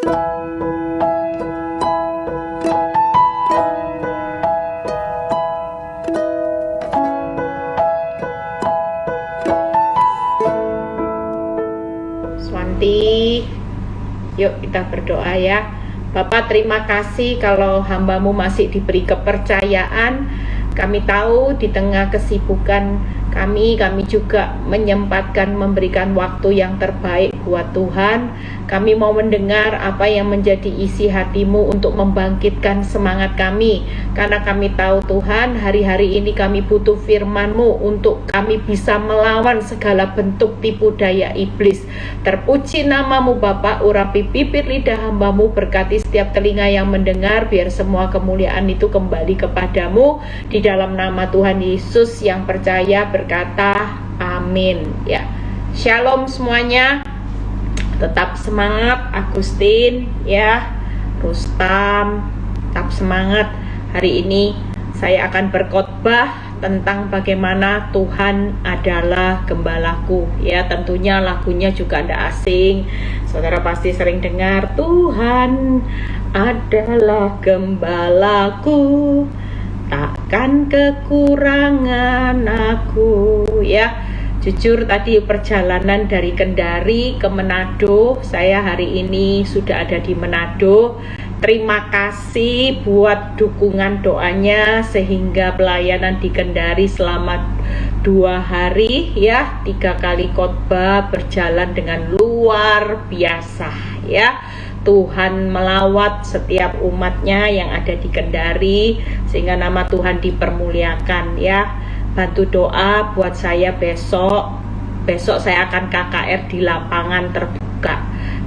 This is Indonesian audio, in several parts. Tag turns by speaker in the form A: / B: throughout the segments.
A: Swanti, yuk kita berdoa ya. Bapak, terima kasih kalau hamba-Mu masih diberi kepercayaan. Kami tahu di tengah kesibukan kami juga menyempatkan memberikan waktu yang terbaik buat Tuhan. Kami mau mendengar apa yang menjadi isi hati-Mu untuk membangkitkan semangat kami. Karena kami tahu Tuhan, hari-hari ini kami butuh firman-Mu untuk kami bisa melawan segala bentuk tipu daya iblis. Terpuji nama-Mu Bapa, urapi bibir lidah hamba-Mu, berkati setiap telinga yang mendengar, biar semua kemuliaan itu kembali kepadamu. Di dalam nama Tuhan Yesus yang percaya berkata amin ya. Shalom semuanya, tetap semangat. Agustin ya, Rustam, tetap semangat. Hari ini saya akan berkhotbah tentang bagaimana Tuhan adalah gembalaku ya. Tentunya lagunya juga tidak asing, saudara pasti sering dengar, Tuhan adalah gembalaku, takkan kekurangan aku ya. Jujur tadi perjalanan dari Kendari ke Manado, saya hari ini sudah ada di Manado. Terima kasih buat dukungan doanya sehingga pelayanan di Kendari selama 2 hari ya, 3 kali khotbah berjalan dengan luar biasa ya. Tuhan melawat setiap umatnya yang ada di Kendari sehingga nama Tuhan dipermuliakan ya. Bantu doa buat saya besok saya akan KKR di lapangan terbuka.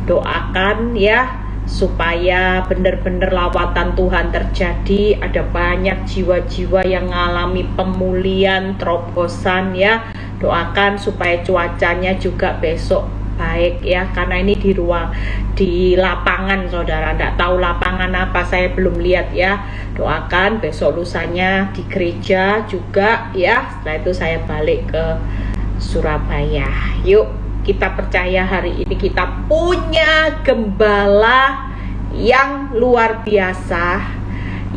A: Doakan ya supaya benar-benar lawatan Tuhan terjadi. Ada banyak jiwa-jiwa yang mengalami pemulihan, terobosan ya. Doakan supaya cuacanya juga besok baik ya, karena ini di lapangan saudara, enggak tahu lapangan apa, saya belum lihat ya. Doakan besok lusanya di gereja juga ya. Setelah itu saya balik ke Surabaya. Yuk kita percaya hari ini kita punya gembala yang luar biasa,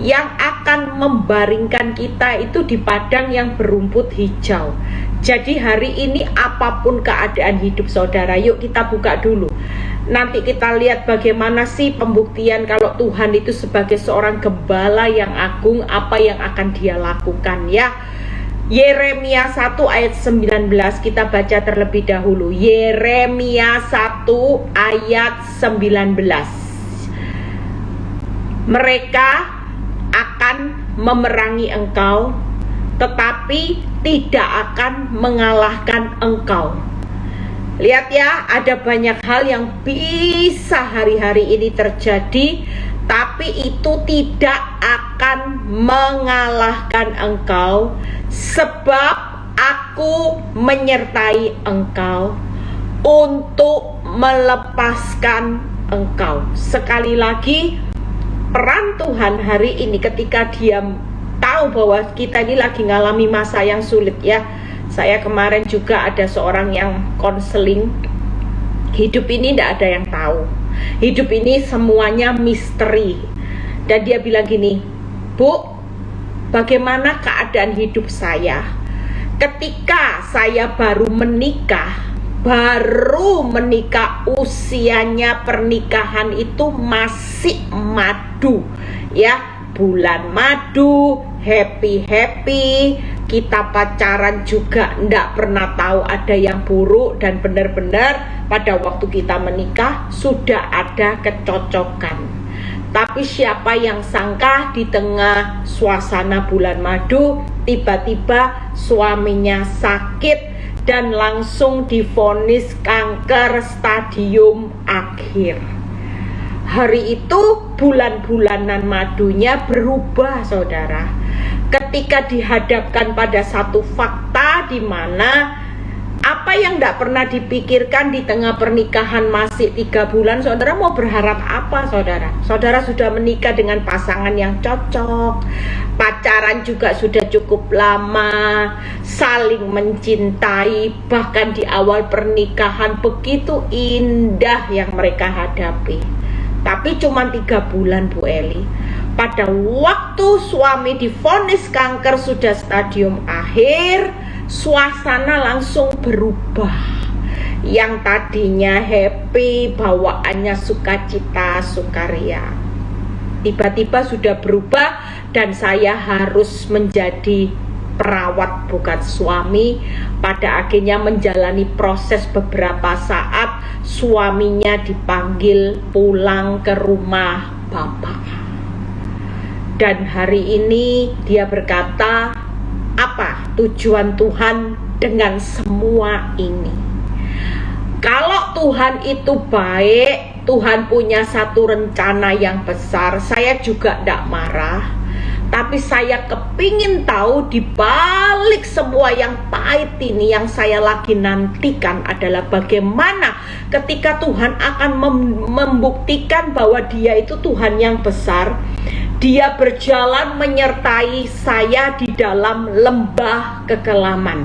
A: yang akan membaringkan kita itu di padang yang berumput hijau. Jadi hari ini apapun keadaan hidup saudara, yuk kita buka dulu. Nanti kita lihat bagaimana sih pembuktian kalau Tuhan itu sebagai seorang gembala yang agung, apa yang akan dia lakukan ya. Yeremia 1 ayat 19 kita baca terlebih dahulu. Yeremia 1 ayat 19. Mereka akan memerangi engkau, tetapi tidak akan mengalahkan engkau. Lihat ya, ada banyak hal yang bisa hari-hari ini terjadi, tapi itu tidak akan mengalahkan engkau, sebab aku menyertai engkau untuk melepaskan engkau. Sekali lagi, peran Tuhan hari ini ketika dia tahu bahwa kita ini lagi ngalami masa yang sulit ya. Saya kemarin juga ada seorang yang konseling. Hidup ini tidak ada yang tahu. Hidup ini semuanya misteri. Dan dia bilang gini, Bu, bagaimana keadaan hidup saya? Ketika saya baru menikah usianya pernikahan itu masih madu ya, bulan madu, happy, kita pacaran juga ndak pernah tahu ada yang buruk, dan benar-benar pada waktu kita menikah sudah ada kecocokan. Tapi siapa yang sangka di tengah suasana bulan madu tiba-tiba suaminya sakit dan langsung divonis kanker stadium akhir. Hari itu bulan-bulanan madunya berubah saudara. Ketika dihadapkan pada satu fakta di mana apa yang tidak pernah dipikirkan di tengah pernikahan masih 3 bulan, saudara mau berharap apa saudara? Saudara sudah menikah dengan pasangan yang cocok, pacaran juga sudah cukup lama, saling mencintai, bahkan di awal pernikahan begitu indah yang mereka hadapi. Tapi cuma 3 bulan Bu Eli. Pada waktu suami divonis kanker sudah stadium akhir, suasana langsung berubah. Yang tadinya happy, bawaannya sukacita, sukaria, tiba-tiba sudah berubah dan saya harus menjadi perawat bukan suami. Pada akhirnya menjalani proses beberapa saat, suaminya dipanggil pulang ke rumah Bapak. Dan hari ini dia berkata, apa tujuan Tuhan dengan semua ini? Kalau Tuhan itu baik, Tuhan punya satu rencana yang besar. Saya juga tidak marah, tapi saya kepingin tahu di balik semua yang pahit ini, yang saya lagi nantikan adalah bagaimana ketika Tuhan akan membuktikan bahwa Dia itu Tuhan yang besar. Dia berjalan menyertai saya di dalam lembah kekelaman.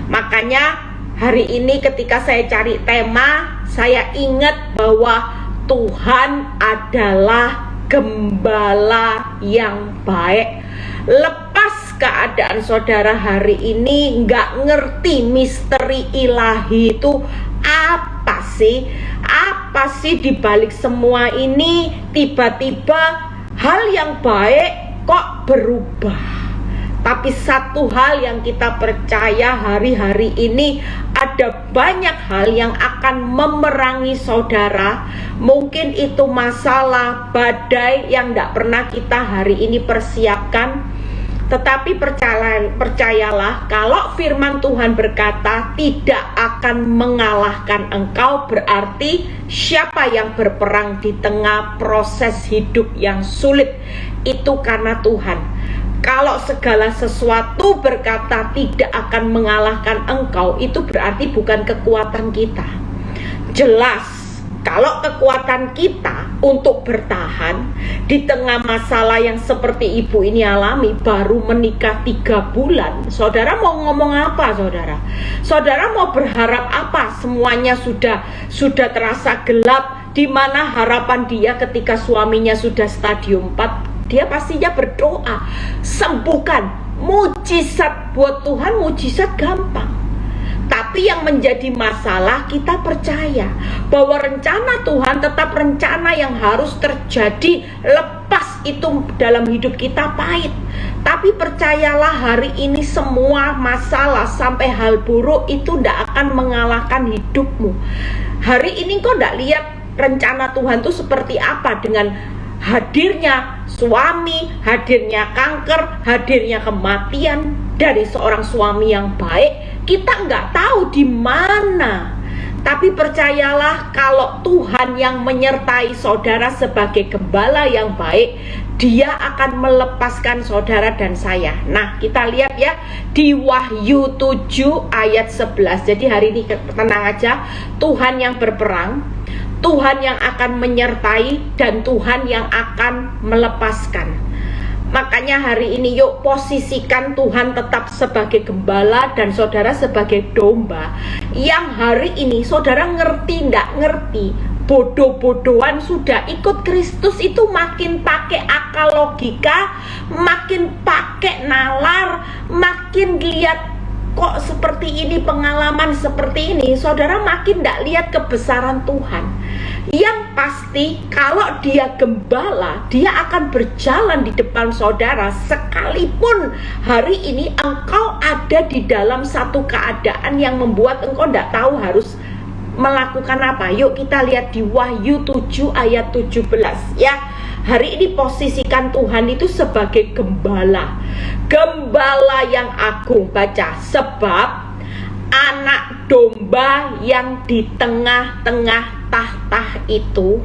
A: Makanya hari ini ketika saya cari tema, saya ingat bahwa Tuhan adalah gembala yang baik. Lepas keadaan saudara hari ini nggak ngerti misteri ilahi itu apa sih? Apa sih dibalik semua ini? Tiba-tiba hal yang baik kok berubah. Tapi satu hal yang kita percaya hari-hari ini, ada banyak hal yang akan memerangi saudara. Mungkin itu masalah, badai yang tidak pernah kita hari ini persiapkan. Tetapi percayalah, kalau firman Tuhan berkata tidak akan mengalahkan engkau, berarti siapa yang berperang di tengah proses hidup yang sulit itu karena Tuhan. Kalau segala sesuatu berkata tidak akan mengalahkan engkau, itu berarti bukan kekuatan kita. Jelas, kalau kekuatan kita untuk bertahan di tengah masalah yang seperti ibu ini alami, baru menikah 3 bulan, saudara mau ngomong apa saudara? Saudara mau berharap apa? Semuanya sudah terasa gelap. Di mana harapan dia ketika suaminya sudah stadium 4? Dia pastinya berdoa, sembuhkan. Mujizat buat Tuhan, mujizat gampang. Tapi yang menjadi masalah, kita percaya bahwa rencana Tuhan tetap rencana yang harus terjadi. Lepas itu dalam hidup kita pahit, tapi percayalah hari ini semua masalah sampai hal buruk itu tidak akan mengalahkan hidupmu. Hari ini kau tidak lihat rencana Tuhan itu seperti apa, dengan hadirnya suami, hadirnya kanker, hadirnya kematian dari seorang suami yang baik. Kita nggak tahu di mana. Tapi percayalah, kalau Tuhan yang menyertai saudara sebagai gembala yang baik, Dia akan melepaskan saudara dan saya. Nah, kita lihat ya di Wahyu 7 ayat 11. Jadi hari ini tenang aja, Tuhan yang berperang, Tuhan yang akan menyertai, dan Tuhan yang akan melepaskan. Makanya hari ini yuk posisikan Tuhan tetap sebagai gembala dan saudara sebagai domba. Yang hari ini saudara ngerti ndak ngerti, bodoh-bodohan sudah ikut Kristus itu makin pakai akal logika, makin pakai nalar, makin lihat kok seperti ini, pengalaman seperti ini, saudara makin tidak lihat kebesaran Tuhan. Yang pasti kalau Dia gembala, Dia akan berjalan di depan saudara. Sekalipun hari ini engkau ada di dalam satu keadaan yang membuat engkau tidak tahu harus melakukan apa. Yuk kita lihat di Wahyu 7 ayat 17 ya. Hari ini posisikan Tuhan itu sebagai gembala, gembala yang agung. Baca, sebab anak domba yang di tengah-tengah tahta itu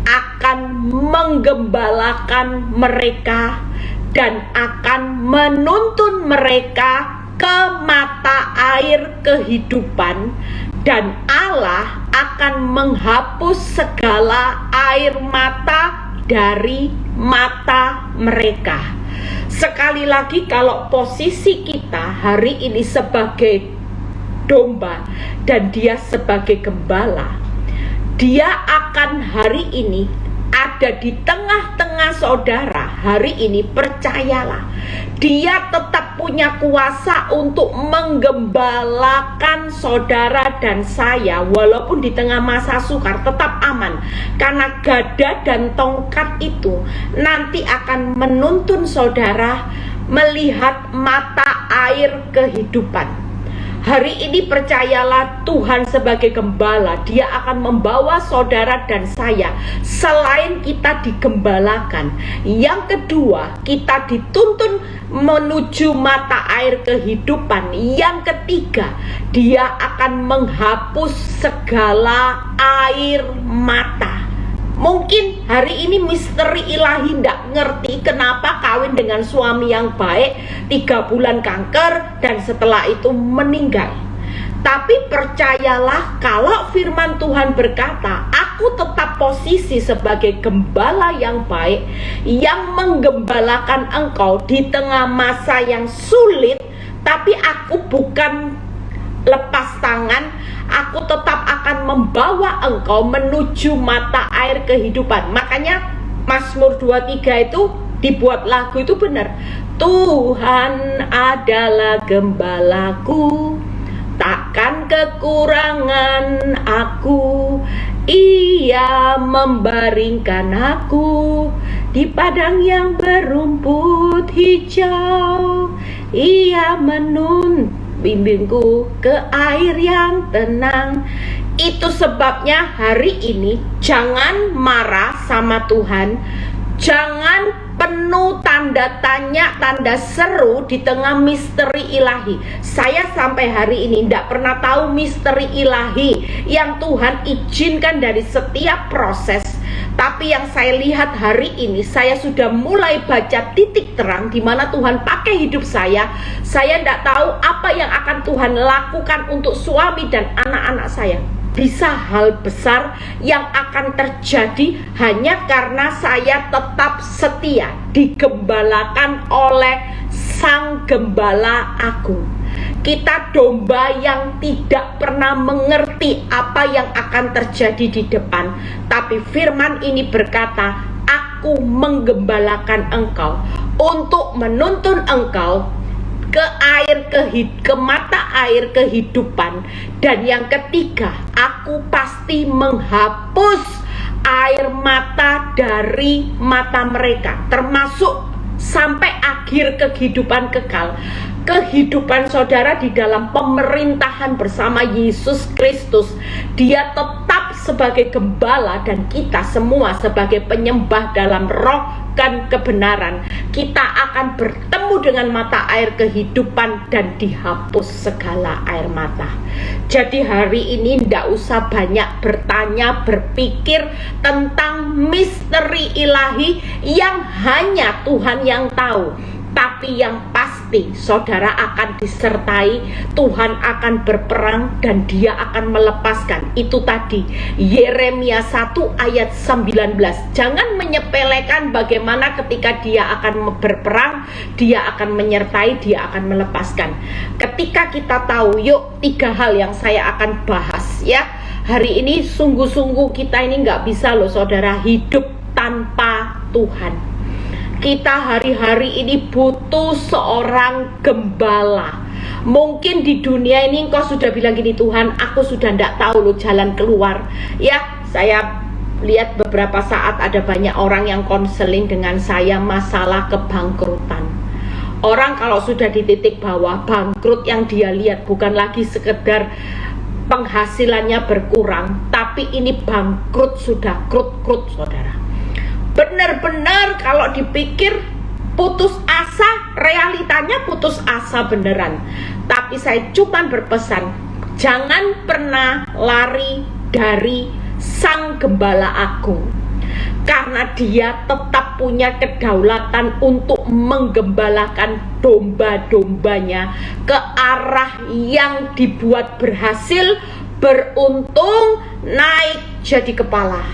A: akan menggembalakan mereka dan akan menuntun mereka ke mata air kehidupan, dan Allah akan menghapus segala air mata dari mata mereka. Sekali lagi, kalau posisi kita hari ini sebagai domba dan Dia sebagai gembala, Dia akan hari ini ada di tengah-tengah saudara hari ini, percayalah, Dia tetap punya kuasa untuk menggembalakan saudara dan saya. Walaupun di tengah masa sukar, tetap aman. Karena gada dan tongkat itu nanti akan menuntun saudara melihat mata air kehidupan. Hari ini percayalah, Tuhan sebagai gembala, Dia akan membawa saudara dan saya. Selain kita digembalakan, yang kedua, kita dituntun menuju mata air kehidupan. Yang ketiga, Dia akan menghapus segala air mata. Mungkin hari ini misteri ilahi tidak ngerti kenapa kawin dengan suami yang baik 3 bulan kanker dan setelah itu meninggal. Tapi percayalah, kalau firman Tuhan berkata, aku tetap posisi sebagai gembala yang baik yang menggembalakan engkau di tengah masa yang sulit. Tapi aku bukan lepas tangan, aku tetap akan membawa engkau menuju mata air kehidupan. Makanya Mazmur 23 itu dibuat lagu itu benar. Tuhan adalah gembalaku, takkan kekurangan aku. Ia membaringkan aku di padang yang berumput hijau. Ia bimbingku ke air yang tenang. Itu sebabnya hari ini jangan marah sama Tuhan. Jangan penuh tanda tanya, tanda seru di tengah misteri ilahi. Saya sampai hari ini tidak pernah tahu misteri ilahi yang Tuhan izinkan dari setiap proses. Tapi yang saya lihat hari ini, saya sudah mulai baca titik terang di mana Tuhan pakai hidup saya. Saya tidak tahu apa yang akan Tuhan lakukan untuk suami dan anak-anak saya. Bisa hal besar yang akan terjadi hanya karena saya tetap setia, digembalakan oleh Sang Gembala Agung. Kita domba yang tidak pernah mengerti apa yang akan terjadi di depan. Tapi firman ini berkata, aku menggembalakan engkau untuk menuntun engkau ke mata air kehidupan. Dan yang ketiga, aku pasti menghapus air mata dari mata mereka, termasuk sampai akhir kehidupan kekal. Kehidupan saudara di dalam pemerintahan bersama Yesus Kristus, Dia tetap sebagai gembala dan kita semua sebagai penyembah dalam roh dan kebenaran. Kita akan bertemu dengan mata air kehidupan dan dihapus segala air mata. Jadi hari ini tidak usah banyak bertanya, berpikir tentang misteri ilahi yang hanya Tuhan yang tahu. Tapi yang pasti saudara akan disertai, Tuhan akan berperang dan Dia akan melepaskan. Itu tadi Yeremia 1 ayat 19. Jangan menyepelekan bagaimana ketika Dia akan berperang, Dia akan menyertai, Dia akan melepaskan. Ketika kita tahu, yuk 3 hal yang saya akan bahas ya. Hari ini sungguh-sungguh kita ini nggak bisa loh saudara hidup tanpa Tuhan. Kita hari-hari ini butuh seorang gembala. Mungkin di dunia ini engkau sudah bilang gini, Tuhan, aku sudah tidak tahu loh jalan keluar. Ya, saya lihat beberapa saat ada banyak orang yang konseling dengan saya masalah kebangkrutan. Orang kalau sudah di titik bawah, bangkrut yang dia lihat bukan lagi sekedar penghasilannya berkurang, tapi ini bangkrut sudah krut-krut saudara. Benar-benar kalau dipikir putus asa, realitanya putus asa beneran. Tapi saya cuma berpesan, jangan pernah lari dari Sang Gembala Agung, karena Dia tetap punya kedaulatan untuk menggembalakan domba-dombanya ke arah yang dibuat berhasil, beruntung, naik jadi kepala.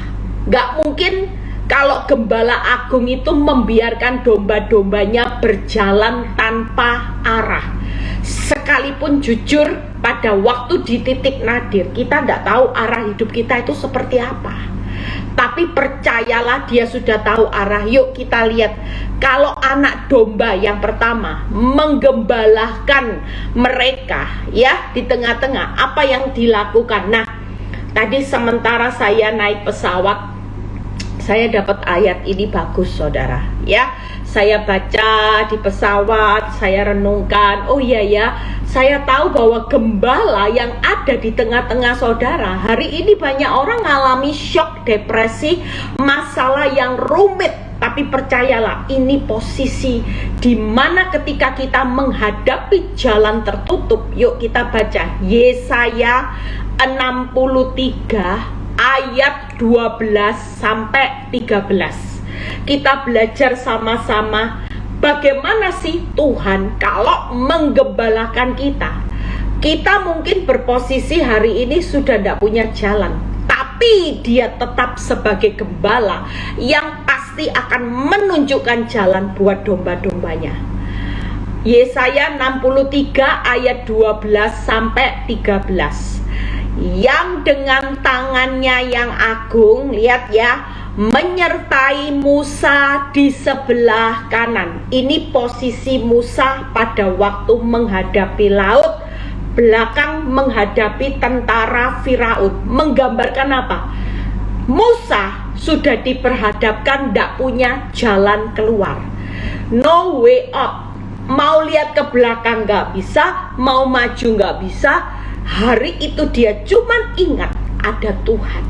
A: Gak mungkin kalau Gembala Agung itu membiarkan domba-dombanya berjalan tanpa arah. Sekalipun jujur, pada waktu di titik nadir kita tidak tahu arah hidup kita itu seperti apa. tapi percayalah dia sudah tahu arah. Yuk kita lihat, kalau anak domba yang pertama menggembalakan mereka ya di tengah-tengah, apa yang dilakukan? Nah, tadi sementara saya naik pesawat, saya dapat ayat ini bagus saudara ya. Saya baca di pesawat, saya renungkan, oh iya ya, saya tahu bahwa gembala yang ada di tengah-tengah saudara. Hari ini banyak orang mengalami shock, depresi, masalah yang rumit. Tapi percayalah, ini posisi di mana ketika kita menghadapi jalan tertutup. Yuk kita baca Yesaya 63 ayat 12 sampai 13. Kita belajar sama-sama bagaimana sih Tuhan kalau menggembalakan kita. Kita mungkin berposisi hari ini sudah tidak punya jalan, tapi dia tetap sebagai gembala yang pasti akan menunjukkan jalan buat domba-dombanya. Yesaya 63 ayat 12 sampai 13. Yang dengan tangannya yang agung, lihat ya, menyertai Musa di sebelah kanan. Ini posisi Musa pada waktu menghadapi laut, belakang menghadapi tentara Firaun. Menggambarkan apa? Musa sudah diperhadapkan tidak punya jalan keluar, no way out. Mau lihat ke belakang nggak bisa, mau maju nggak bisa. Hari itu dia cuman ingat ada Tuhan.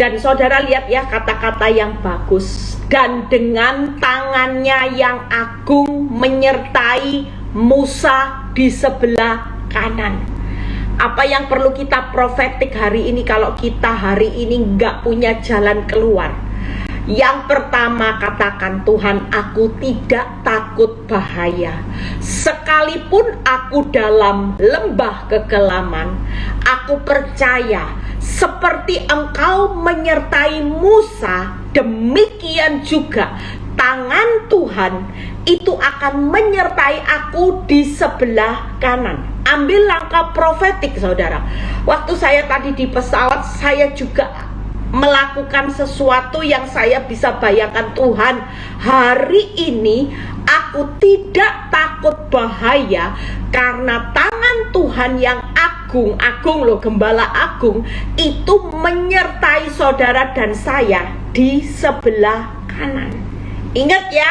A: Dan saudara lihat ya kata-kata yang bagus. Dan dengan tangannya yang agung menyertai Musa di sebelah kanan. Apa yang perlu kita profetik hari ini kalau kita hari ini nggak punya jalan keluar? Yang pertama, katakan, Tuhan, aku tidak takut bahaya. Sekalipun aku dalam lembah kekelaman, aku percaya seperti Engkau menyertai Musa, demikian juga tangan Tuhan itu akan menyertai aku di sebelah kanan. Ambil langkah profetik saudara. Waktu saya tadi di pesawat, saya juga melakukan sesuatu yang saya bisa bayangkan, Tuhan, hari ini aku tidak takut bahaya karena tangan Tuhan yang agung loh, gembala agung itu menyertai saudara dan saya di sebelah kanan. Ingat ya,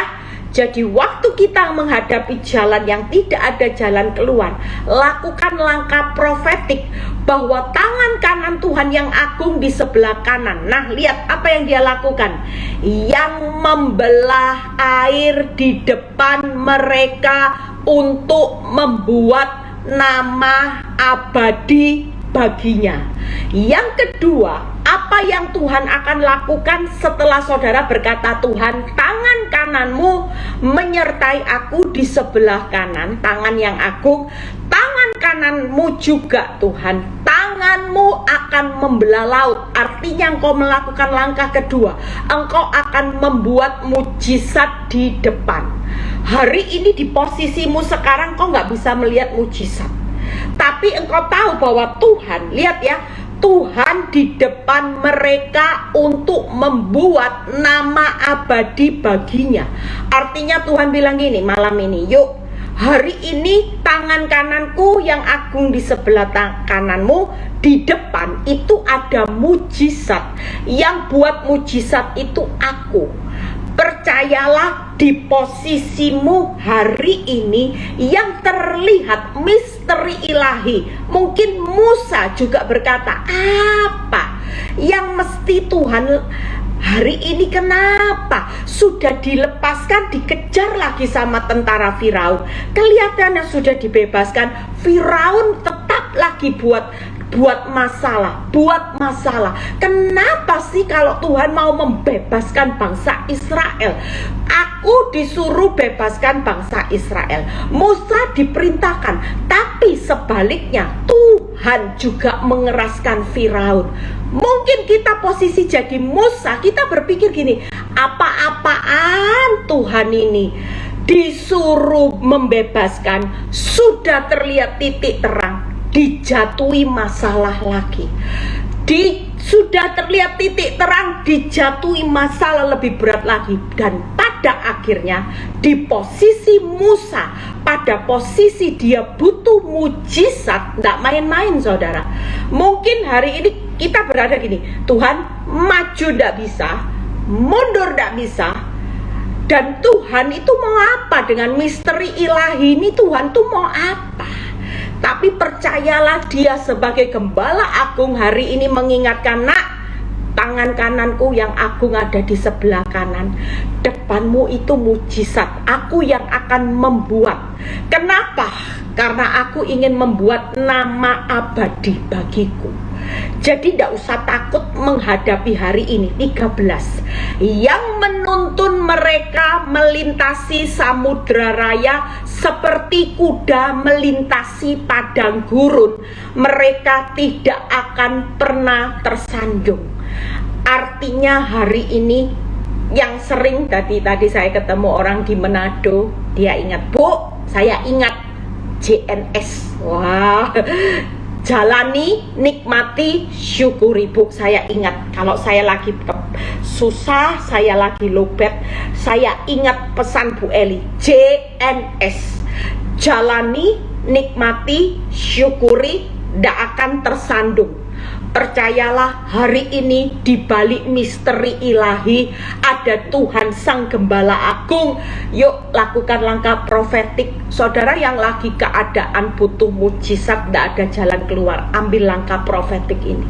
A: jadi waktu kita menghadapi jalan yang tidak ada jalan keluar, lakukan langkah profetik bahwa tangan kanan Tuhan yang agung di sebelah kanan. Nah, lihat apa yang dia lakukan. Yang membelah air di depan mereka untuk membuat nama abadi baginya. Yang kedua, apa yang Tuhan akan lakukan setelah saudara berkata, Tuhan, tangan kananmu menyertai aku di sebelah kanan, tangan yang agung, tangan kananmu juga Tuhan, tanganmu akan membelah laut. Artinya engkau melakukan langkah kedua, engkau akan membuat mujizat di depan. Hari ini di posisimu sekarang kau nggak bisa melihat mujizat, tapi engkau tahu bahwa Tuhan, lihat ya, Tuhan di depan mereka untuk membuat nama abadi baginya. Artinya Tuhan bilang gini malam ini, yuk hari ini tangan kananku yang agung di sebelah kananmu, di depan itu ada mujizat. Yang buat mujizat itu aku. Percayalah di posisimu hari ini yang terlihat misteri ilahi. Mungkin Musa juga berkata, apa yang mesti Tuhan hari ini kenapa sudah dilepaskan, dikejar lagi sama tentara Firaun. Kelihatannya sudah dibebaskan, Firaun tetap lagi buat masalah. Kenapa sih kalau Tuhan mau membebaskan bangsa Israel? Aku disuruh bebaskan bangsa Israel, Musa diperintahkan, tapi sebaliknya Tuhan juga mengeraskan Firaun. Mungkin kita posisi jadi Musa, kita berpikir gini, apa-apaan Tuhan ini disuruh membebaskan, sudah terlihat titik terang, dijatuhi masalah lagi,
B: sudah terlihat titik terang, dijatuhi masalah lebih berat lagi. Dan pada akhirnya di posisi Musa, pada posisi dia butuh mujizat, tidak main-main saudara. Mungkin hari ini kita berada gini, Tuhan maju tidak bisa, mundur tidak bisa. Dan Tuhan itu mau apa dengan misteri ilahi ini? Tuhan tuh mau apa? Tapi percayalah, dia sebagai gembala agung hari ini mengingatkan, nak, tangan kananku yang agung ada di sebelah kanan. Depanmu itu mujizat, aku yang akan membuat. Kenapa? Karena aku ingin membuat nama abadi bagiku. Jadi tidak usah takut menghadapi hari ini. 13 yang menuntun mereka melintasi samudra raya seperti kuda melintasi padang gurun. Mereka tidak akan pernah tersanjung. Artinya hari ini yang sering tadi saya ketemu orang di Manado, dia ingat, Bu, saya ingat JNS. Wah, jalani, nikmati, syukuri. Bu, saya ingat kalau saya lagi susah, saya lagi lowbat, saya ingat pesan Bu Eli, JNS. Jalani, nikmati, syukuri, tidak akan tersandung. Percayalah, hari ini di balik misteri ilahi ada Tuhan Sang Gembala Agung. Yuk lakukan langkah profetik. Saudara yang lagi keadaan butuh mujizat, tidak ada jalan keluar, ambil langkah profetik ini.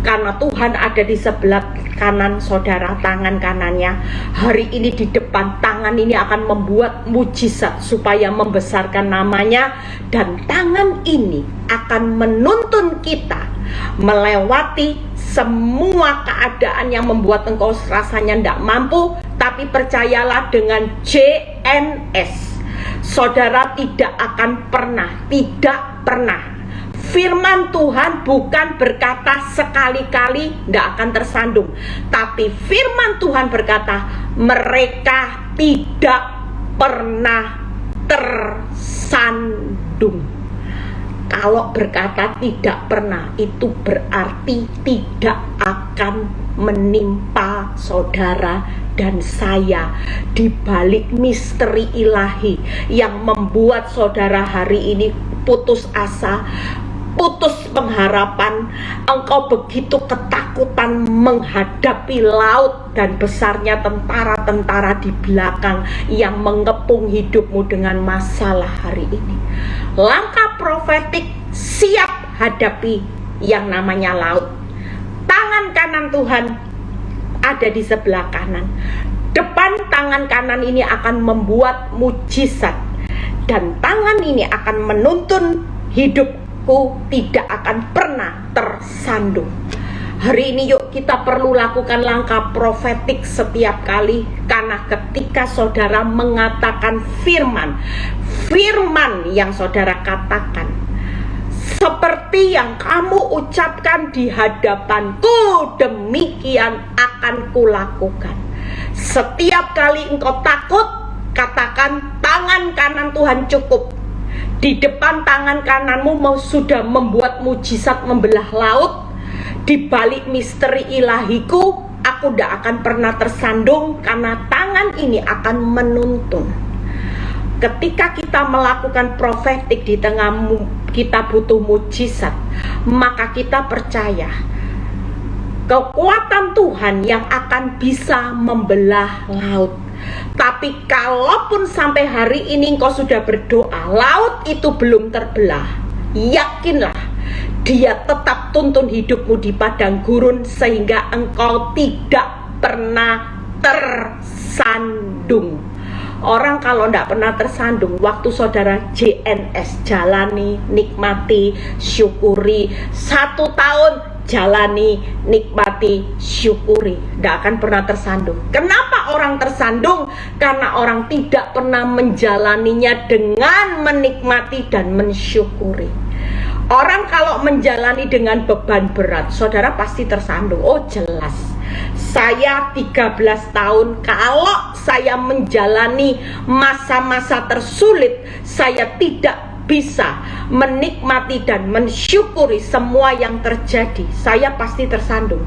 B: Karena Tuhan ada di sebelah kanan saudara, tangan kanannya. Hari ini di depan tangan ini akan membuat mujizat supaya membesarkan namanya. Dan tangan ini akan menuntun kita melewati semua keadaan yang membuat engkau rasanya tidak mampu. Tapi percayalah, dengan JNS saudara tidak akan pernah, tidak pernah. Firman Tuhan bukan berkata sekali-kali tidak akan tersandung, tapi firman Tuhan berkata mereka tidak pernah tersandung. Kalau berkata tidak pernah, itu berarti tidak akan menimpa saudara dan saya. Di balik misteri ilahi yang membuat saudara hari ini putus asa, putus pengharapan, engkau begitu ketakutan menghadapi laut dan besarnya tentara-tentara di belakang yang mengepung hidupmu dengan masalah hari ini. Langkah profetik, siap hadapi yang namanya laut. Tangan kanan Tuhan ada di sebelah kanan. Depan tangan kanan ini akan membuat mujizat, dan tangan ini akan menuntun hidupku tidak akan pernah tersandung. Hari ini yuk kita perlu lakukan langkah profetik setiap kali. Karena ketika saudara mengatakan firman yang saudara katakan, seperti yang kamu ucapkan di hadapanku, demikian akan kulakukan. Setiap kali engkau takut, katakan tangan kanan Tuhan cukup. Di depan tangan kananmu mau sudah membuat mujizat membelah laut. Di balik misteri ilahiku, aku tidak akan pernah tersandung karena tangan ini akan menuntun. Ketika kita melakukan profetik di tengah kita butuh mujizat, maka kita percaya kekuatan Tuhan yang akan bisa membelah laut. Tapi kalaupun sampai hari ini engkau sudah berdoa, laut itu belum terbelah, yakinlah Dia tetap tuntun hidupmu di padang gurun sehingga engkau tidak pernah tersandung. Orang kalau tidak pernah tersandung, waktu saudara JNS, jalani, nikmati, syukuri. 1 tahun jalani, nikmati, syukuri, tidak akan pernah tersandung. Kenapa orang tersandung? Karena orang tidak pernah menjalaninya dengan menikmati dan mensyukuri. Orang kalau menjalani dengan beban berat, saudara pasti tersandung. Oh jelas, saya 13 tahun, kalau saya menjalani masa-masa tersulit, saya tidak bisa menikmati dan mensyukuri semua yang terjadi, saya pasti tersandung.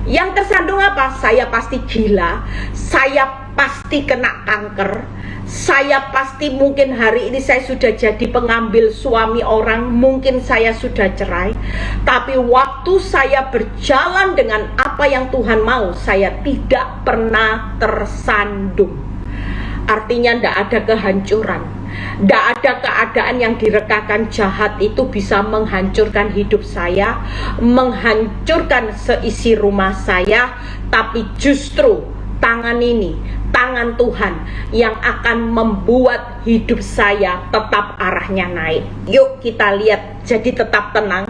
B: Yang tersandung apa? Saya pasti gila, saya pasti kena kanker, saya pasti mungkin hari ini saya sudah jadi pengambil suami orang, mungkin saya sudah cerai. Tapi waktu saya berjalan dengan apa yang Tuhan mau, saya tidak pernah tersandung. Artinya tidak ada kehancuran, tidak ada keadaan yang direkakan jahat itu bisa menghancurkan hidup saya, menghancurkan seisi rumah saya. Tapi justru tangan ini, tangan Tuhan yang akan membuat hidup saya tetap arahnya naik. Yuk kita lihat, jadi tetap tenang.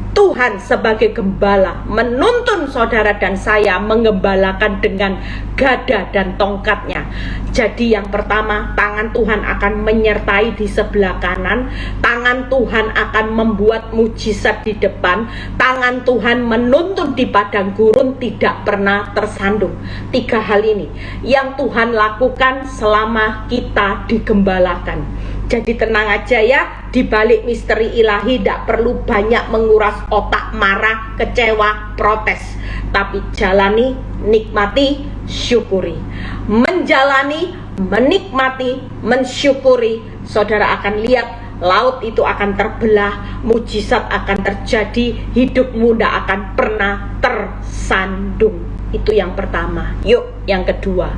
B: Tuhan sebagai gembala menuntun saudara dan saya mengembalakan dengan gada dan tongkatnya. Jadi yang pertama, tangan Tuhan akan menyertai di sebelah kanan, tangan Tuhan akan membuat mujizat di depan, tangan Tuhan menuntun di padang gurun, tidak pernah tersandung. 3 hal ini yang Tuhan lakukan selama kita digembalakan. Jadi tenang aja ya, di balik misteri ilahi tidak perlu banyak menguras otak, marah, kecewa, protes. Tapi jalani, nikmati, syukuri. Menjalani, menikmati, mensyukuri. Saudara akan lihat laut itu akan terbelah, mujizat akan terjadi, hidupmu tidak akan pernah tersandung. Itu yang pertama. Yuk yang kedua,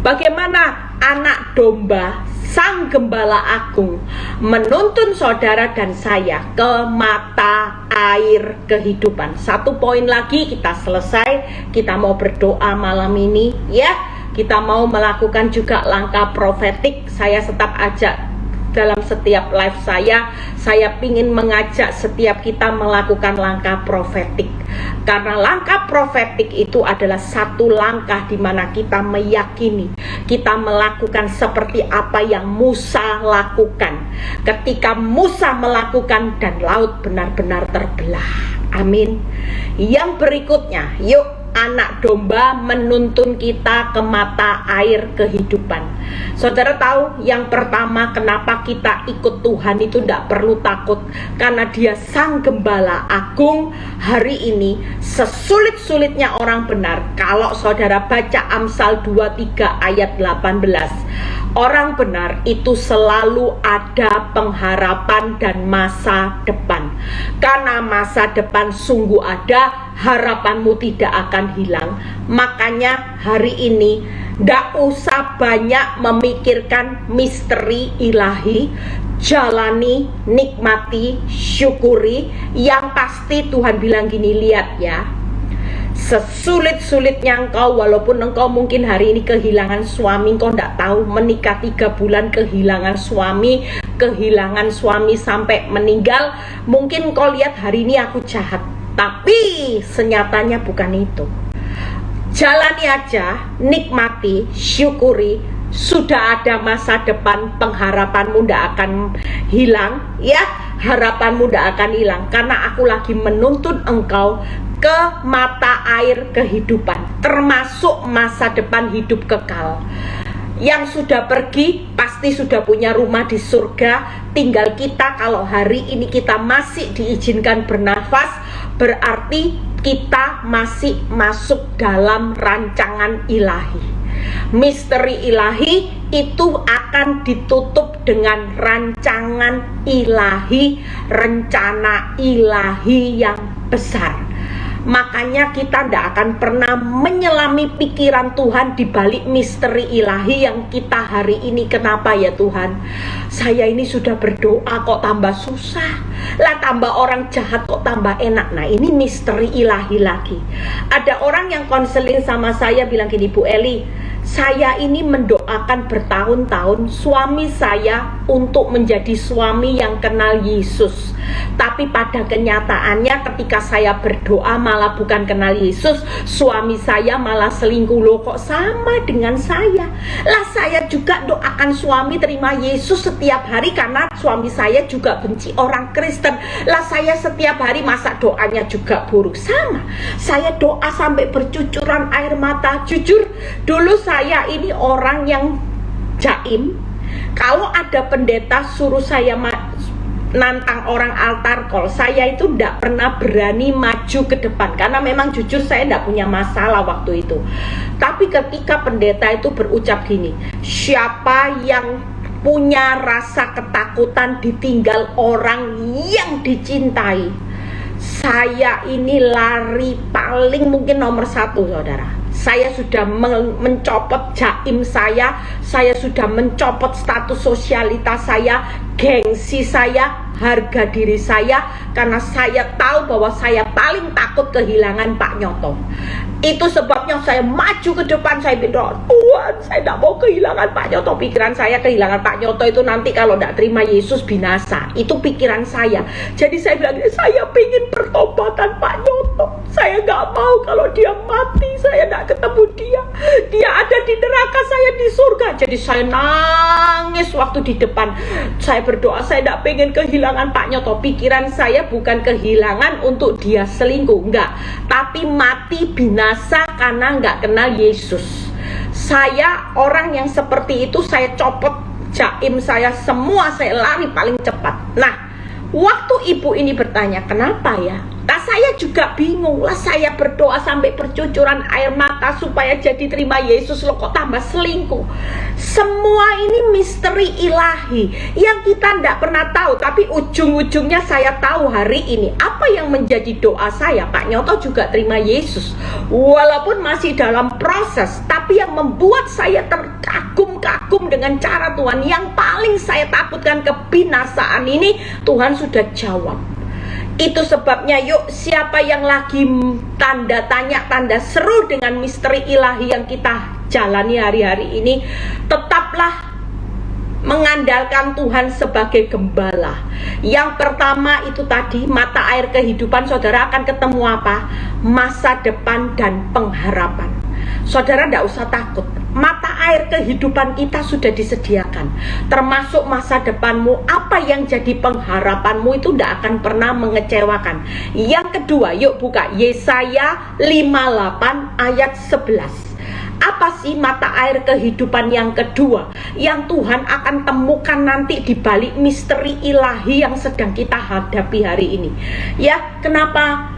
B: bagaimana anak domba Sang Gembala Agung menuntun saudara dan saya ke mata air kehidupan. 1 poin lagi kita selesai. Kita mau berdoa malam ini ya. Kita mau melakukan juga langkah profetik. Saya tetap ajak dalam setiap live saya ingin mengajak setiap kita melakukan langkah profetik. Karena langkah profetik itu adalah satu langkah di mana kita meyakini, kita melakukan seperti apa yang Musa lakukan. Ketika Musa melakukan dan laut benar-benar terbelah. Amin. Yang berikutnya, yuk anak domba menuntun kita ke mata air kehidupan. Saudara tahu yang pertama kenapa kita ikut Tuhan itu tidak perlu takut, karena Dia Sang Gembala Agung. Hari ini sesulit-sulitnya orang benar, kalau saudara baca Amsal 23 ayat 18, orang benar itu selalu ada pengharapan dan masa depan. Karena masa depan sungguh ada, harapanmu tidak akan hilang. Makanya hari ini ndak usah banyak memikirkan misteri ilahi. Jalani, nikmati, syukuri. Yang pasti Tuhan bilang gini, lihat ya, sesulit-sulitnya engkau, walaupun engkau mungkin hari ini kehilangan suami, engkau tidak tahu, menikah 3 bulan kehilangan suami sampai meninggal. Mungkin engkau lihat hari ini aku jahat, tapi senyatanya bukan itu. Jalani aja, nikmati, syukuri. Sudah ada masa depan, pengharapanmu tidak akan hilang ya. Harapanmu tidak akan hilang, karena aku lagi menuntun engkau ke mata air kehidupan, termasuk masa depan hidup kekal. Yang sudah pergi pasti sudah punya rumah di surga. Tinggal kita, kalau hari ini kita masih diizinkan bernafas, berarti kita masih masuk dalam rancangan ilahi. Misteri ilahi itu akan ditutup dengan rancangan ilahi, rencana ilahi yang besar. Makanya kita tidak akan pernah menyelami pikiran Tuhan di balik misteri ilahi yang kita hari ini. Kenapa ya Tuhan? Saya ini sudah berdoa kok tambah susah. Lah tambah orang jahat kok tambah enak. Nah ini misteri ilahi lagi. Ada orang yang konseling sama saya bilang gini, Bu Eli, saya ini mendoakan bertahun-tahun suami saya untuk menjadi suami yang kenal Yesus. Tapi pada kenyataannya ketika saya berdoa malah bukan kenal Yesus, suami saya malah selingkuh. Loh kok sama dengan saya? Lah saya juga doakan suami terima Yesus setiap hari karena suami saya juga benci orang Kristen. Lah saya setiap hari masa doanya juga buruk? Sama. Saya doa sampai bercucuran air mata. Jujur, dulu saya ini orang yang jaim. Kalau ada pendeta suruh nantang orang altar call, saya itu tidak pernah berani maju ke depan karena memang jujur saya tidak punya masalah waktu itu. Tapi ketika pendeta itu berucap gini, siapa yang punya rasa ketakutan ditinggal orang yang dicintai, saya ini lari paling mungkin nomor 1, saudara. Saya sudah mencopot jaim saya sudah mencopot status sosialitas saya, gengsi saya, harga diri saya, karena saya tahu bahwa saya paling takut kehilangan Pak Nyoto. Itu sebabnya saya maju ke depan, saya berdoa, Tuhan, saya tidak mau kehilangan Pak Nyoto. Pikiran saya kehilangan Pak Nyoto itu nanti kalau tidak terima Yesus binasa. Itu pikiran saya. Jadi saya bilang, saya ingin pertobatan Pak Nyoto. Saya nggak mau kalau dia mati, saya tidak ketemu dia. Dia ada di neraka, saya di surga. Jadi saya nangis waktu di depan. Saya berdoa, saya tidak pengen kehilangan Pak Nyoto. Pikiran saya bukan kehilangan untuk dia selingkuh, enggak. Tapi mati binasa karena nggak kenal Yesus. Saya orang yang seperti itu, saya copot jaim saya semua, saya lari paling cepat. Nah, waktu ibu ini bertanya, kenapa ya? Nah, saya juga bingung lah, saya berdoa sampai bercucuran air mata supaya jadi terima Yesus, loh kok tambah selingkuh. Semua ini misteri ilahi yang kita tidak pernah tahu, tapi ujung-ujungnya saya tahu hari ini. Apa yang menjadi doa saya? Pak Nyoto juga terima Yesus, walaupun masih dalam proses, tapi yang membuat saya terkagum-kagum dengan cara Tuhan, yang paling saya takutkan kebinasaan ini, Tuhan sudah jawab. Itu sebabnya yuk, siapa yang lagi tanda tanya, tanda seru dengan misteri ilahi yang kita jalani hari-hari ini, tetaplah mengandalkan Tuhan sebagai gembala. Yang pertama itu tadi, mata air kehidupan. Saudara akan ketemu apa? Masa depan dan pengharapan. Saudara tidak usah takut, mata air kehidupan kita sudah disediakan, termasuk masa depanmu. Apa yang jadi pengharapanmu itu tidak akan pernah mengecewakan. Yang kedua, yuk buka Yesaya 58 ayat 11. Apa sih mata air kehidupan yang kedua yang Tuhan akan temukan nanti di balik misteri ilahi yang sedang kita hadapi hari ini? Ya, kenapa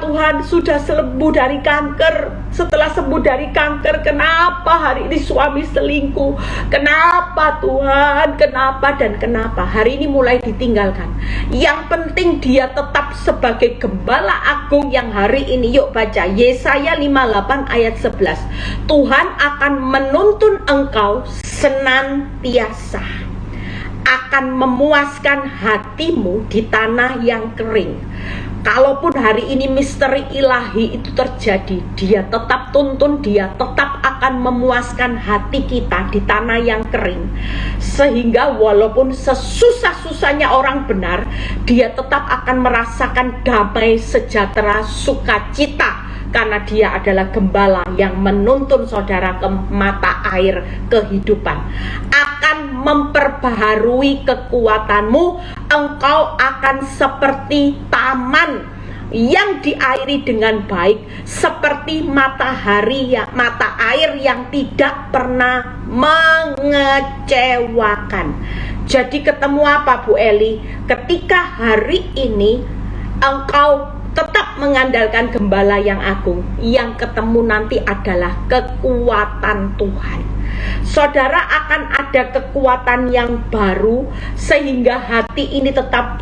B: Tuhan sudah sembuh dari kanker? Setelah sembuh dari kanker, kenapa hari ini suami selingkuh? Kenapa Tuhan? Kenapa dan kenapa? Hari ini mulai ditinggalkan. Yang penting dia tetap sebagai gembala agung yang hari ini. Yuk baca Yesaya 58 ayat 11. Tuhan akan menuntun engkau senantiasa, akan memuaskan hatimu di tanah yang kering. Kalaupun hari ini misteri ilahi itu terjadi, dia tetap tuntun, dia tetap akan memuaskan hati kita di tanah yang kering. Sehingga walaupun sesusah-susahnya orang benar, dia tetap akan merasakan damai, sejahtera, sukacita. Karena dia adalah gembala yang menuntun saudara ke mata air kehidupan. Akan memperbaharui kekuatanmu. Engkau akan seperti taman yang diairi dengan baik, seperti matahari ya, mata air yang tidak pernah mengecewakan. Jadi ketemu apa Bu Eli? Ketika hari ini engkau tetap mengandalkan gembala yang agung, yang ketemu nanti adalah kekuatan Tuhan. Saudara akan ada kekuatan yang baru, sehingga hati ini tetap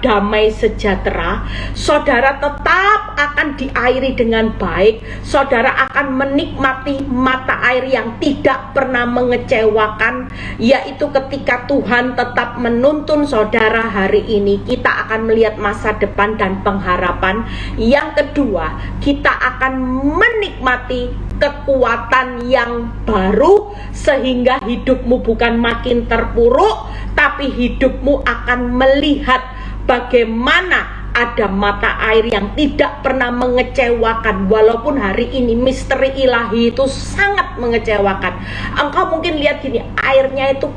B: damai sejahtera. Saudara tetap akan diairi dengan baik. Saudara akan menikmati mata air yang tidak pernah mengecewakan, yaitu ketika Tuhan tetap menuntun saudara hari ini. Kita akan melihat masa depan dan pengharapan. Yang kedua, kita akan menikmati kekuatan yang baru, sehingga hidupmu bukan makin terpuruk, tapi hidupmu akan melihat bagaimana ada mata air yang tidak pernah mengecewakan. Walaupun hari ini misteri ilahi itu sangat mengecewakan. Engkau mungkin lihat gini, airnya itu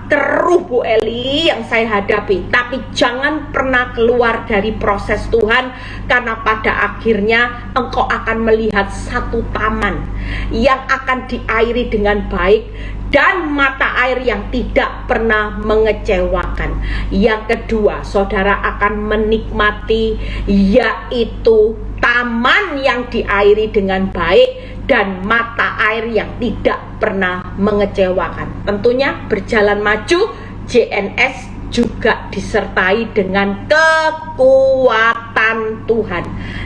B: keruh Bu Eli yang saya hadapi. Tapi jangan pernah keluar dari proses Tuhan, karena pada akhirnya engkau akan melihat satu taman yang akan diairi dengan baik dan mata air yang tidak pernah mengecewakan. mengecewakan. Yang kedua, saudara akan menikmati yaitu taman yang diairi dengan baik dan mata air yang tidak pernah mengecewakan. Tentunya berjalan maju JNS juga disertai dengan kekuatan Tuhan.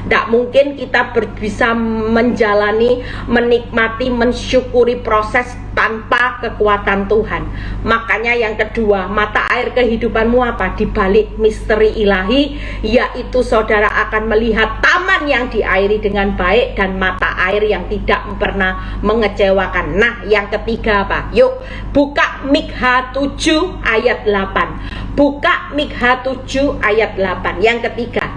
B: Tidak mungkin kita bisa menjalani, menikmati, mensyukuri proses tanpa kekuatan Tuhan. Makanya yang kedua, mata air kehidupanmu apa? Di balik misteri ilahi, yaitu saudara akan melihat taman yang diairi dengan baik dan mata air yang tidak pernah mengecewakan. Nah, yang ketiga apa? Yuk, buka Mikha 7 ayat 8. Buka Mikha 7 ayat 8. Yang ketiga,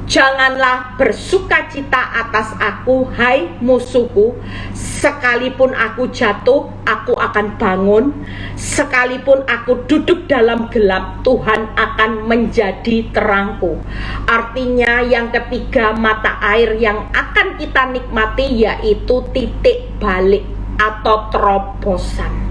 B: janganlah bersukacita atas aku, hai musuhku. Sekalipun aku jatuh, aku akan bangun. Sekalipun aku duduk dalam gelap, Tuhan akan menjadi terangku. Artinya yang ketiga, mata air yang akan kita nikmati yaitu titik balik atau terobosan.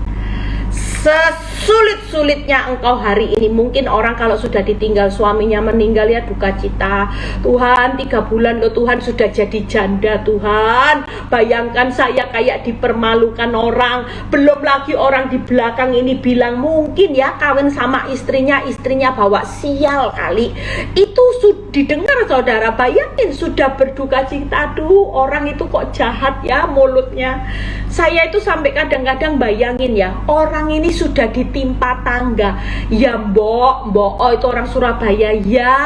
B: Sesulit-sulitnya engkau hari ini, mungkin orang kalau sudah ditinggal suaminya meninggal ya duka cita. Tuhan, 3 bulan loh Tuhan sudah jadi janda Tuhan. Bayangkan saya kayak dipermalukan orang. Belum lagi orang di belakang ini bilang mungkin ya kawin sama istrinya bawa sial kali. Itu sudah didengar saudara. Bayangin sudah berduka cita. Aduh, orang itu kok jahat ya mulutnya. Saya itu sampai kadang-kadang bayangin ya, orang ini sudah ditimpa tangga. Ya mbok, oh itu orang Surabaya. Ya,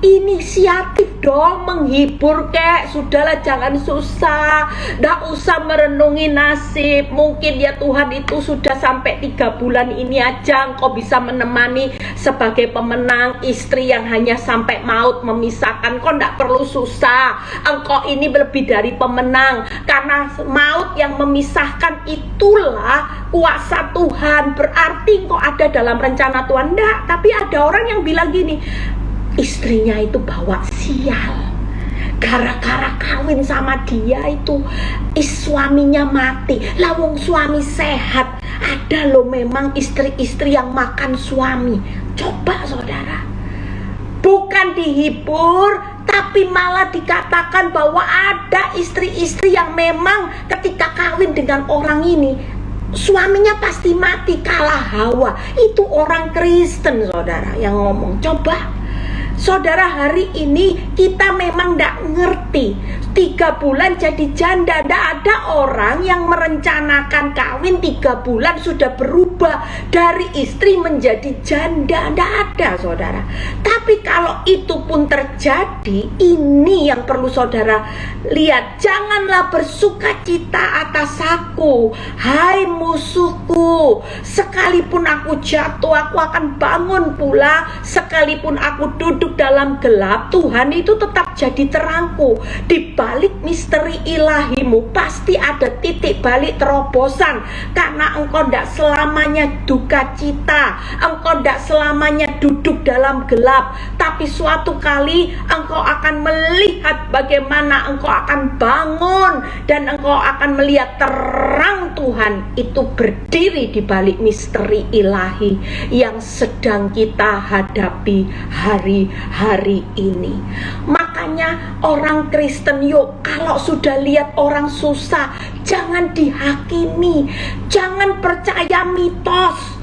B: inisiatif dong menghibur kek. Sudahlah jangan susah. Nggak usah merenungi nasib. Mungkin ya Tuhan itu sudah sampai 3 bulan ini aja engkau bisa menemani sebagai pemenang. Istri yang hanya sampai maut memisahkan, kau nggak perlu susah. Engkau ini lebih dari pemenang. Karena maut yang memisahkan itulah kuasa Tuhan. Berarti kok ada dalam rencana Tuhan. Enggak, tapi ada orang yang bilang gini, istrinya itu bawa sial. Gara-gara kawin sama dia itu suaminya mati. Lawung suami sehat. Ada loh memang istri-istri yang makan suami. Coba saudara, bukan dihibur, tapi malah dikatakan bahwa ada istri-istri yang memang ketika kawin dengan orang ini suaminya pasti mati, kalah Hawa. Itu orang Kristen saudara yang ngomong. Coba saudara, hari ini kita memang tidak ngerti 3 bulan jadi janda. Tidak ada orang yang merencanakan kawin 3 bulan sudah berubah dari istri menjadi janda. Tidak ada saudara. Tapi kalau itu pun terjadi, ini yang perlu saudara lihat. Janganlah bersukacita atas aku, hai musuhku. Sekalipun aku jatuh, aku akan bangun pula. Sekalipun aku duduk dalam gelap, Tuhan itu tetap jadi terangku. Di balik misteri ilahimu pasti ada titik balik terobosan. Karena engkau tidak selamanya duka cita, engkau tidak selamanya duduk dalam gelap, tapi suatu kali engkau akan melihat bagaimana engkau akan bangun dan engkau akan melihat terang Tuhan itu berdiri di balik misteri ilahi yang sedang kita hadapi hari ini. Makanya orang Kristen, yuk kalau sudah lihat orang susah, jangan dihakimi, jangan percaya mitos.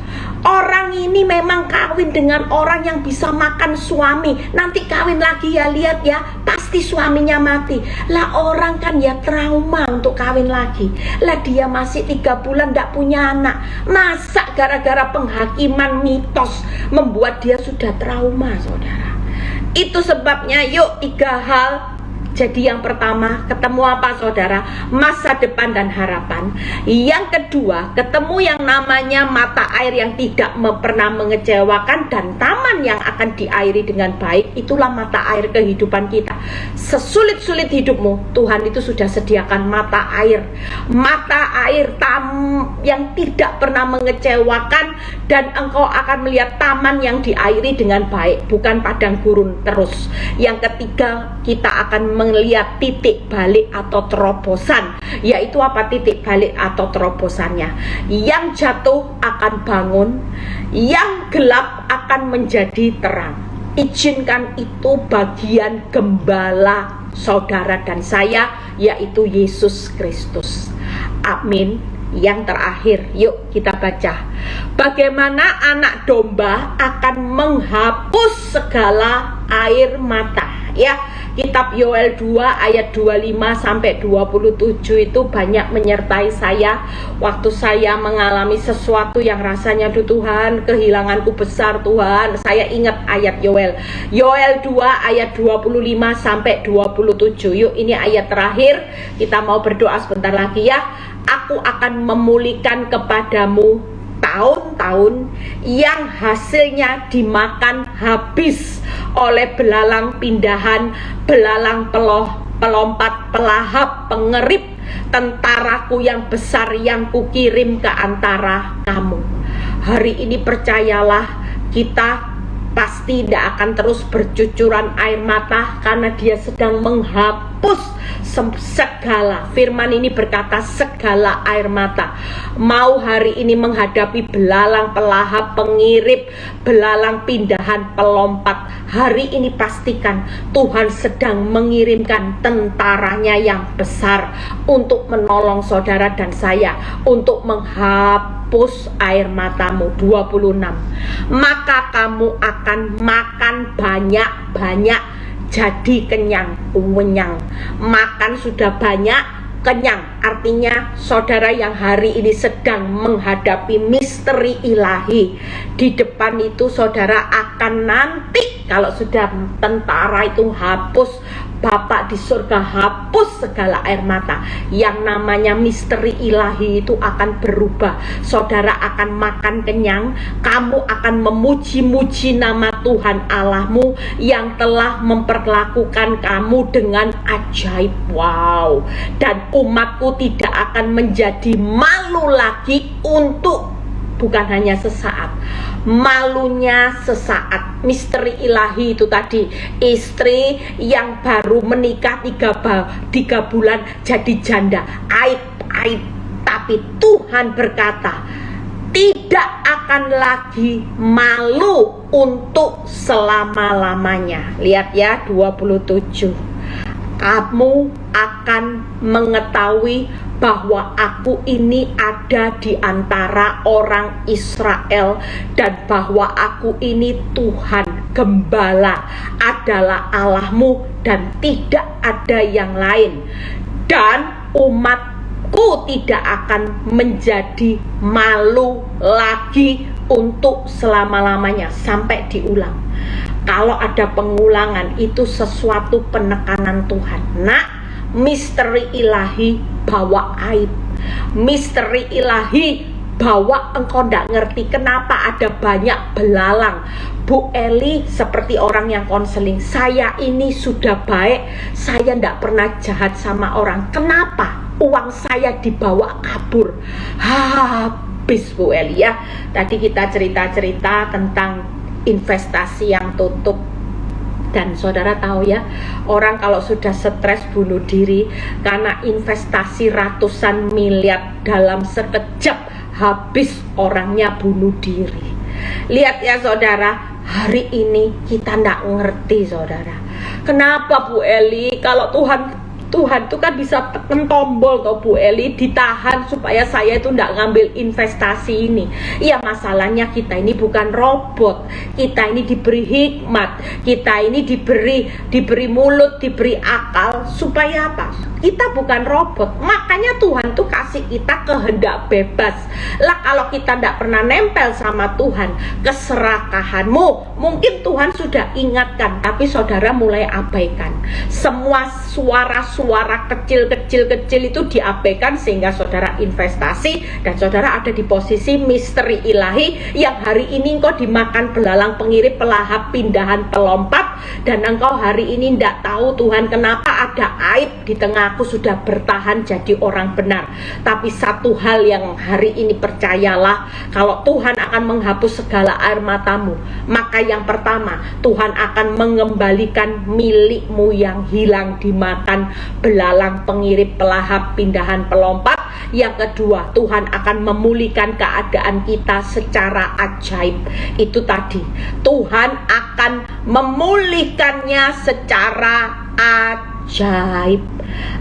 B: Orang ini memang kawin dengan orang yang bisa makan suami, nanti kawin lagi ya lihat ya pasti suaminya mati. Lah orang kan ya trauma untuk kawin lagi. Lah dia masih 3 bulan tidak punya anak. Masa gara-gara penghakiman mitos membuat dia sudah trauma saudara. Itu sebabnya yuk 3 hal. Jadi yang pertama, ketemu apa saudara? Masa depan dan harapan. Yang kedua, ketemu yang namanya mata air yang tidak pernah mengecewakan dan taman yang akan diairi dengan baik. Itulah mata air kehidupan kita. Sesulit-sulit hidupmu, Tuhan itu sudah sediakan mata air. Mata air yang tidak pernah mengecewakan, dan engkau akan melihat taman yang diairi dengan baik, bukan padang gurun terus. Yang ketiga, kita akan melihat titik balik atau terobosan. Yaitu apa titik balik atau terobosannya? Yang jatuh akan bangun, yang gelap akan menjadi terang. Izinkan itu bagian gembala saudara dan saya, yaitu Yesus Kristus. Amin. Yang terakhir, yuk kita baca. Bagaimana anak domba akan menghapus segala air mata. Ya, kitab Yoel 2 ayat 25 sampai 27 itu banyak menyertai saya waktu saya mengalami sesuatu yang rasanya, aduh Tuhan, kehilanganku besar Tuhan. Saya ingat ayat Yoel 2 ayat 25 sampai 27. Yuk, ini ayat terakhir. Kita mau berdoa sebentar lagi ya. Aku akan memulihkan kepadamu tahun-tahun yang hasilnya dimakan habis oleh belalang pindahan, belalang pelompat, pelahap, pengerip, tentaraku yang besar yang kukirim ke antara kamu. Hari ini percayalah, kita pasti tidak akan terus bercucuran air mata karena Dia sedang menghapus segala. Firman ini berkata segala air mata. Mau hari ini menghadapi belalang pelahap, pengirip, belalang pindahan, pelompat, hari ini pastikan Tuhan sedang mengirimkan tentaranya yang besar untuk menolong saudara dan saya, untuk menghapus air matamu. 26. Maka kamu akan makan banyak-banyak, jadi kenyang. Makan sudah banyak, kenyang. Artinya saudara yang hari ini sedang menghadapi misteri ilahi, di depan itu saudara akan nanti kalau sudah tentara itu hapus, Bapak di surga hapus segala air mata, yang namanya misteri ilahi itu akan berubah. Saudara akan makan kenyang, kamu akan memuji-muji nama Tuhan Allahmu yang telah memperlakukan kamu dengan ajaib. Wow. Dan umatku tidak akan menjadi malu lagi untuk bukan hanya sesaat, malunya sesaat. Misteri ilahi itu tadi, istri yang baru menikah 3 bulan jadi janda, aib. Tapi Tuhan berkata tidak akan lagi malu untuk selama-lamanya. Lihat ya 27. Kamu akan mengetahui bahwa aku ini ada di antara orang Israel, dan bahwa aku ini Tuhan Gembala, adalah Allahmu dan tidak ada yang lain. Dan umatku tidak akan menjadi malu lagi untuk selama-lamanya. Sampai diulang. Kalau ada pengulangan itu sesuatu penekanan Tuhan. Nak, misteri ilahi bawa aib. Misteri ilahi bawa engkau tidak ngerti kenapa ada banyak belalang. Bu Eli seperti orang yang konseling, saya ini sudah baik, saya tidak pernah jahat sama orang, kenapa uang saya dibawa kabur? Habis Bu Eli ya. Tadi kita cerita-cerita tentang investasi yang tutup. Dan saudara tahu ya, orang kalau sudah stres bunuh diri karena investasi ratusan miliar dalam sekejap, habis orangnya bunuh diri. Lihat ya saudara, hari ini kita tidak ngerti saudara. Kenapa Bu Eli? Kalau Tuhan itu kan bisa tekan tombol toh Bu Eli, ditahan supaya saya itu tidak ngambil investasi ini. Iya, masalahnya kita ini bukan robot. Kita ini diberi hikmat, kita ini diberi mulut, diberi akal, supaya apa? Kita bukan robot. Makanya Tuhan tuh kasih kita kehendak bebas. Lah kalau kita tidak pernah nempel sama Tuhan, keserakahanmu mungkin Tuhan sudah ingatkan, tapi saudara mulai abaikan. Semua suara kecil-kecil itu diabaikan sehingga saudara investasi dan saudara ada di posisi misteri ilahi yang hari ini engkau dimakan belalang, pengirip, pelahap, pindahan, pelompat, dan engkau hari ini tidak tahu Tuhan kenapa ada aib di tengahku, sudah bertahan jadi orang benar. Tapi satu hal yang hari ini percayalah, kalau Tuhan akan menghapus segala air matamu, maka yang pertama, Tuhan akan mengembalikan milikmu yang hilang dimakan belalang, pengirip, pelahap, pindahan, pelompat. Yang kedua, Tuhan akan memulihkan keadaan kita secara ajaib. Itu tadi, Tuhan akan memulihkannya secara ajaib.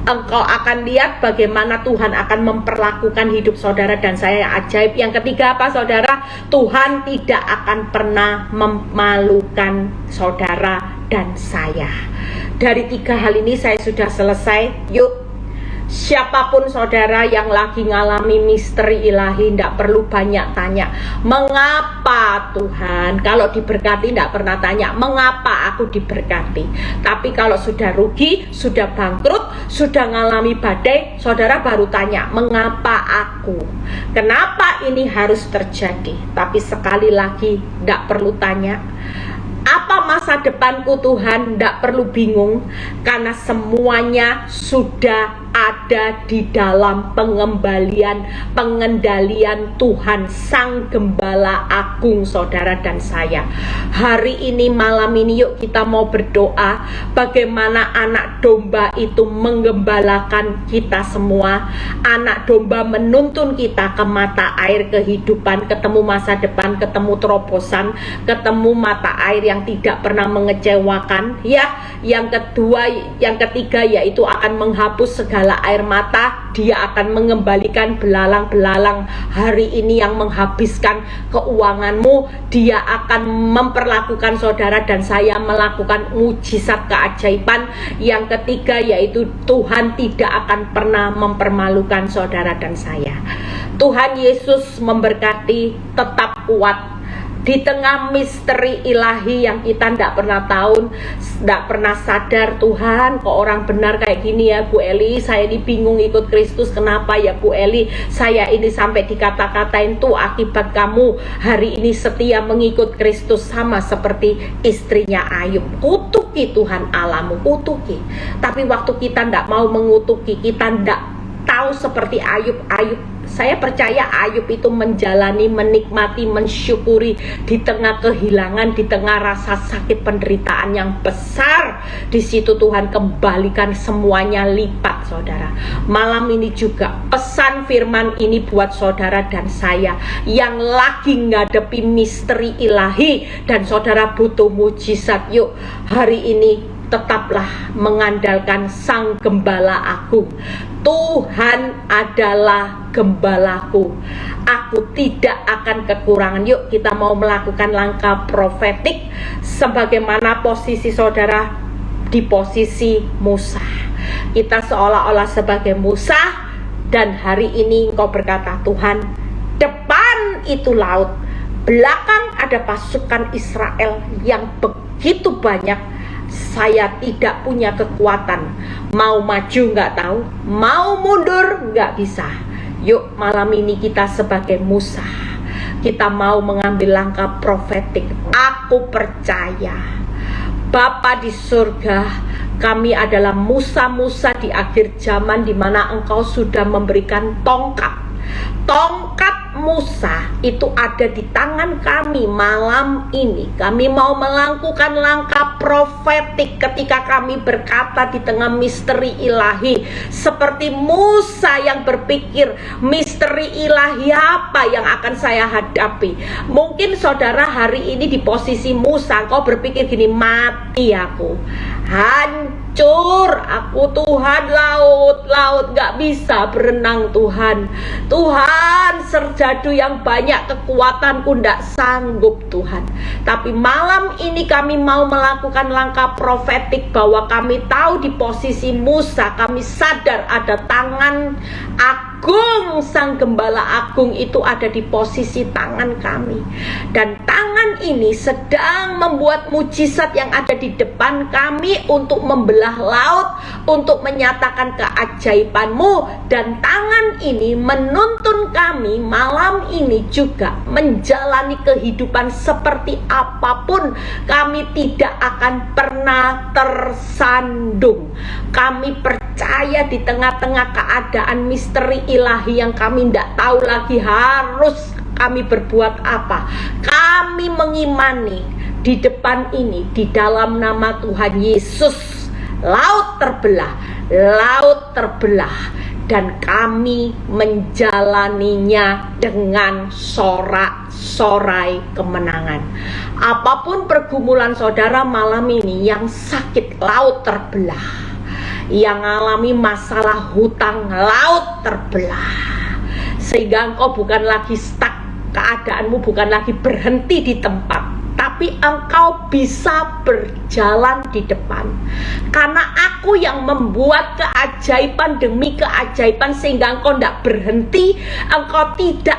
B: Engkau akan lihat bagaimana Tuhan akan memperlakukan hidup saudara dan saya yang ajaib. Yang ketiga apa saudara? Tuhan tidak akan pernah memalukan saudara dan saya. Dari 3 hal ini saya sudah selesai. Yuk, siapapun saudara yang lagi ngalami misteri ilahi, tidak perlu banyak tanya mengapa Tuhan. Kalau diberkati tidak pernah tanya mengapa aku diberkati. Tapi kalau sudah rugi, sudah bangkrut, sudah ngalami badai, saudara baru tanya mengapa aku, kenapa ini harus terjadi. Tapi sekali lagi tidak perlu tanya apa masa depanku Tuhan, tidak perlu bingung, karena semuanya sudah ada di dalam pengendalian Tuhan Sang Gembala Agung saudara dan saya. Hari ini, malam ini, yuk kita mau berdoa bagaimana anak domba itu menggembalakan kita semua. Anak domba menuntun kita ke mata air kehidupan, ketemu masa depan, ketemu terobosan, ketemu mata air yang tidak pernah mengecewakan ya. Yang kedua, yang ketiga yaitu akan menghapus segala air mata. Dia akan mengembalikan belalang-belalang hari ini yang menghabiskan keuanganmu. Dia akan memperlakukan saudara dan saya melakukan mujizat keajaiban. Yang ketiga yaitu Tuhan tidak akan pernah mempermalukan saudara dan saya. Tuhan Yesus memberkati, tetap kuat di tengah misteri ilahi yang kita tidak pernah tahu, tidak pernah sadar. Tuhan, kok orang benar kayak gini ya Bu Eli, saya ini bingung ikut Kristus, kenapa ya Bu Eli, saya ini sampai dikata-katain tuh akibat kamu hari ini setia mengikut Kristus, sama seperti istrinya Ayub. Kutuki Tuhan Allahmu, kutuki. Tapi waktu kita tidak mau mengutuki, kita tidak tahu seperti Ayub. Saya percaya Ayub itu menjalani, menikmati, mensyukuri di tengah kehilangan, di tengah rasa sakit, penderitaan yang besar. Di situ Tuhan kembalikan semuanya lipat saudara. Malam ini juga pesan firman ini buat saudara dan saya yang lagi ngadepi misteri ilahi dan saudara butuh mujizat. Yuk hari ini tetaplah mengandalkan Sang Gembala Agung. Tuhan adalah gembalaku, aku tidak akan kekurangan. Yuk kita mau melakukan langkah profetik sebagaimana posisi saudara di posisi Musa. Kita seolah-olah sebagai Musa, dan hari ini engkau berkata, Tuhan, depan itu laut, belakang ada pasukan Israel yang begitu banyak. Saya tidak punya kekuatan, mau maju nggak tahu, mau mundur nggak bisa. Yuk malam ini kita sebagai Musa, kita mau mengambil langkah profetik. Aku percaya Bapa di surga, kami adalah Musa-Musa di akhir zaman, di mana Engkau sudah memberikan tongkat Musa itu ada di tangan kami malam ini. Kami mau melakukan langkah profetik ketika kami berkata di tengah misteri ilahi, seperti Musa yang berpikir, misteri ilahi apa yang akan saya hadapi. Mungkin saudara hari ini di posisi Musa, kau berpikir gini, mati aku, hancur aku Tuhan, laut gak bisa berenang Tuhan, serjadu yang banyak kekuatanku ndak sanggup Tuhan. Tapi malam ini kami mau melakukan langkah profetik bahwa kami tahu di posisi Musa, kami sadar ada tangan agung, Sang Gembala Agung itu ada di posisi tangan kami. Dan tangan ini sedang membuat mujizat yang ada di depan kami untuk membelah laut, untuk menyatakan keajaiban-Mu. Dan tangan ini menuntun kami malam ini juga menjalani kehidupan seperti apapun. Kami tidak akan pernah tersandung. Kami percaya di tengah-tengah keadaan misteri ilahi yang kami tidak tahu lagi harus kami berbuat apa. Kami mengimani di depan ini, di dalam nama Tuhan Yesus, laut terbelah, dan kami menjalaninya dengan sorak-sorai kemenangan. Apapun pergumulan saudara malam ini, yang sakit laut terbelah, yang alami masalah hutang laut terbelah, sehingga engkau bukan lagi stuck, keadaanmu bukan lagi berhenti di tempat, tapi engkau bisa berjalan di depan. Karena Aku yang membuat keajaiban demi keajaiban, sehingga engkau tidak berhenti, engkau tidak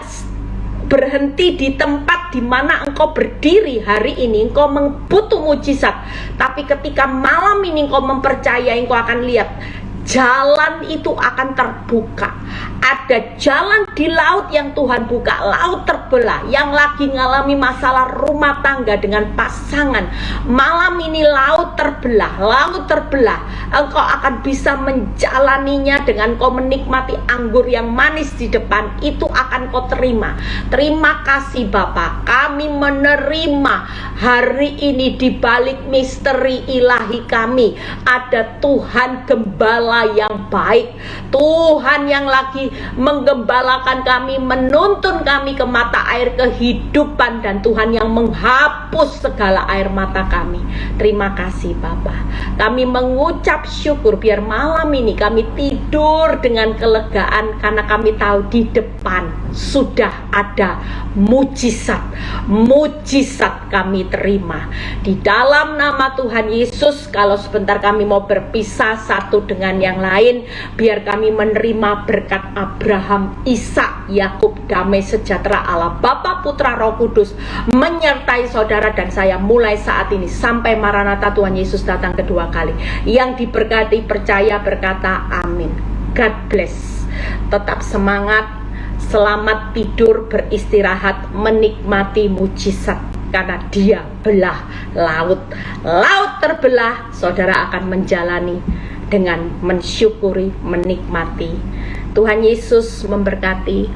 B: berhenti di tempat di mana engkau berdiri hari ini. Engkau butuh mujizat, tapi ketika malam ini engkau mempercayai, engkau akan lihat jalan itu akan terbuka. Ada jalan di laut yang Tuhan buka, laut terbelah. Yang lagi ngalami masalah rumah tangga dengan pasangan, malam ini laut terbelah. Engkau akan bisa menjalaninya dengan kau menikmati anggur yang manis di depan. Itu akan kau terima. Terima kasih Bapa, kami menerima hari ini. Di balik misteri ilahi kami ada Tuhan Gembala yang baik, Tuhan yang lagi menggembalakan kami, menuntun kami ke mata air kehidupan, dan Tuhan yang menghapus segala air mata kami. Terima kasih Bapa. Kami mengucap syukur biar malam ini kami tidur dengan kelegaan, karena kami tahu di depan sudah ada mujizat kami terima. Di dalam nama Tuhan Yesus, kalau sebentar kami mau berpisah satu dengan yang lain, biar kami menerima berkat Abraham, Ishak, Yakub, damai sejahtera Allah Bapa, Putra, Roh Kudus menyertai saudara dan saya mulai saat ini sampai Maranatha Tuhan Yesus datang kedua kali. Yang diberkati percaya berkata amin. God bless. Tetap semangat, selamat tidur, beristirahat, menikmati mujizat, karena Dia belah laut terbelah. Saudara akan menjalani dengan mensyukuri, menikmati. Tuhan Yesus memberkati.